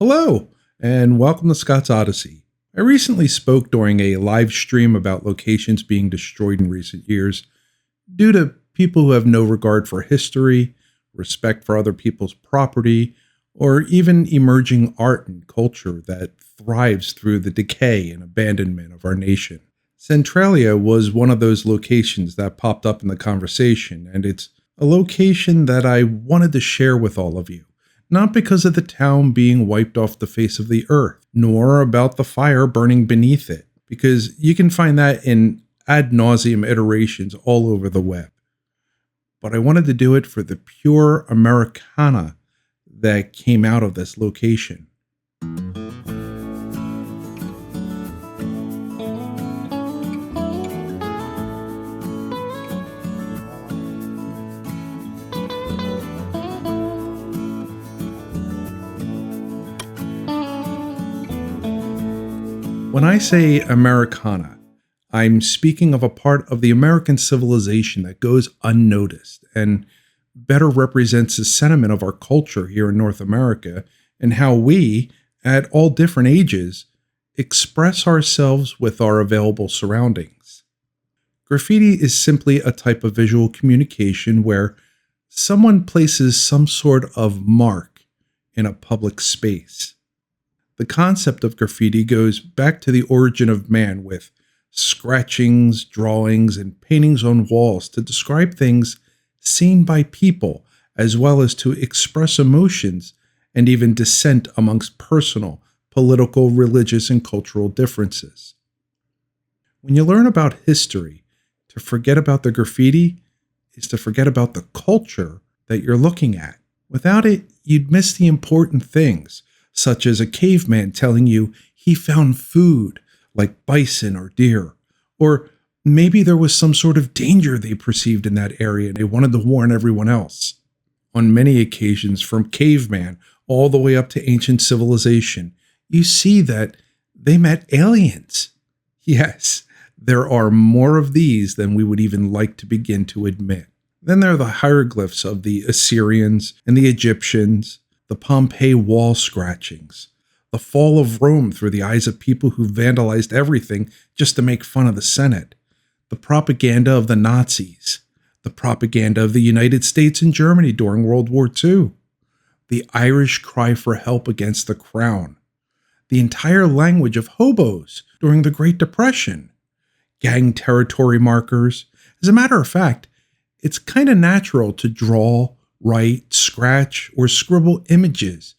Hello, and welcome to Scott's Odyssey. I recently spoke during a live stream about locations being destroyed in recent years due to people who have no regard for history, respect for other people's property, or even emerging art and culture that thrives through the decay and abandonment of our nation. Centralia was one of those locations that popped up in the conversation, and it's a location that I wanted to share with all of you. Not because of the town being wiped off the face of the earth, nor about the fire burning beneath it, because you can find that in ad nauseum iterations all over the web. But I wanted to do it for the pure Americana that came out of this location. When I say Americana, I'm speaking of a part of the American civilization that goes unnoticed and better represents the sentiment of our culture here in North America and how we, at all different ages, express ourselves with our available surroundings. Graffiti is simply a type of visual communication where someone places some sort of mark in a public space. The concept of graffiti goes back to the origin of man with scratchings, drawings, and paintings on walls to describe things seen by people, as well as to express emotions and even dissent amongst personal, political, religious, and cultural differences. When you learn about history, to forget about the graffiti is to forget about the culture that you're looking at. Without it, you'd miss the important things, such as a caveman telling you he found food like bison or deer, or maybe there was some sort of danger they perceived in that area and they wanted to warn everyone else. On many occasions, from caveman all the way up to ancient civilization, you see that they met aliens. Yes, there are more of these than we would even like to begin to admit. Then there are the hieroglyphs of the Assyrians and the Egyptians, the Pompeii wall scratchings, the fall of Rome through the eyes of people who vandalized everything just to make fun of the Senate, the propaganda of the Nazis, the propaganda of the United States and Germany during World War II, the Irish cry for help against the crown, the entire language of hobos during the Great Depression, gang territory markers. As a matter of fact, it's kind of natural to draw, write, scratch, or scribble images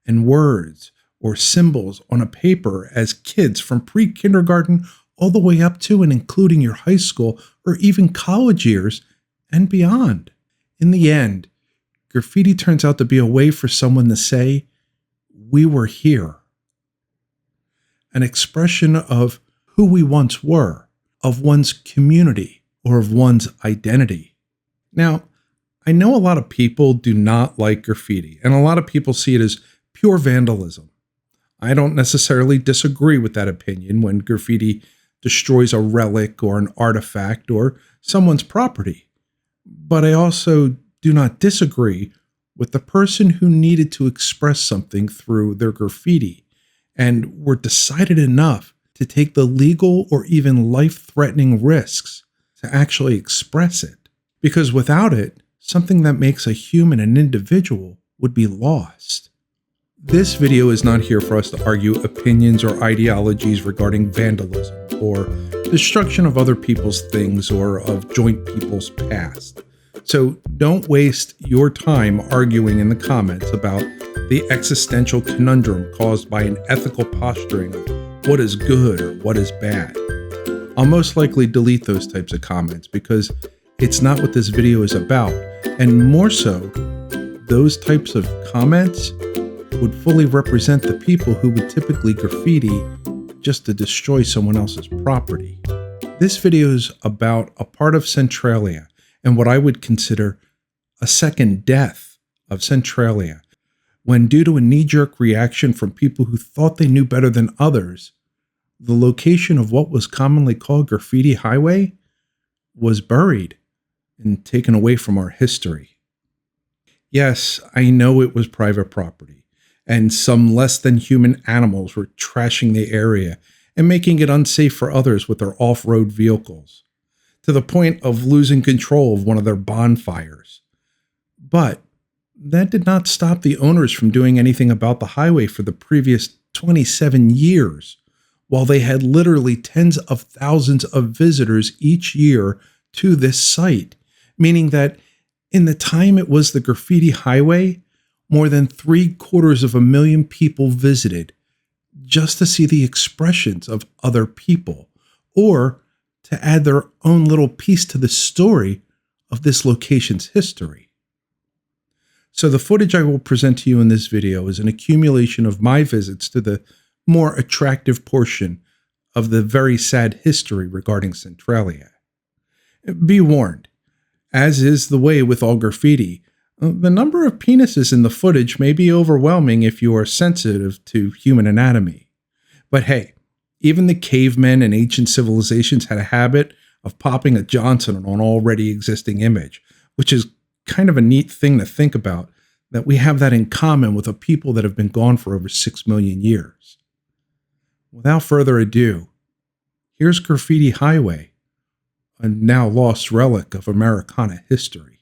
and words or symbols on a paper as kids from pre-kindergarten all the way up to and including your high school or even college years and beyond. In the end, graffiti turns out to be a way for someone to say, "We were here." An expression of who we once were, of one's community, or of one's identity. Now, I know a lot of people do not like graffiti, and a lot of people see it as pure vandalism. I don't necessarily disagree with that opinion when graffiti destroys a relic or an artifact or someone's property. But I also do not disagree with the person who needed to express something through their graffiti and were decided enough to take the legal or even life-threatening risks to actually express it. Because without it, something that makes a human an individual would be lost. This video is not here for us to argue opinions or ideologies regarding vandalism or destruction of other people's things or of joint people's past. So don't waste your time arguing in the comments about the existential conundrum caused by an ethical posturing of what is good or what is bad. I'll most likely delete those types of comments because it's not what this video is about, and more so, those types of comments would fully represent the people who would typically graffiti just to destroy someone else's property. This video is about a part of Centralia and what I would consider a second death of Centralia, when due to a knee-jerk reaction from people who thought they knew better than others, the location of what was commonly called Graffiti Highway was buried and taken away from our history. Yes, I know it was private property, and some less than human animals were trashing the area and making it unsafe for others with their off-road vehicles, to the point of losing control of one of their bonfires. But that did not stop the owners from doing anything about the highway for the previous 27 years, while they had literally tens of thousands of visitors each year to this site, meaning that in the time it was the Graffiti Highway, more than 750,000 people visited just to see the expressions of other people, or to add their own little piece to the story of this location's history. So the footage I will present to you in this video is an accumulation of my visits to the more attractive portion of the very sad history regarding Centralia. Be warned, as is the way with all graffiti, the number of penises in the footage may be overwhelming if you are sensitive to human anatomy. But hey, even the cavemen and ancient civilizations had a habit of popping a Johnson on an already existing image, which is kind of a neat thing to think about, that we have that in common with a people that have been gone for over 6 million years. Without further ado, here's Graffiti Highway, a now lost relic of Americana history.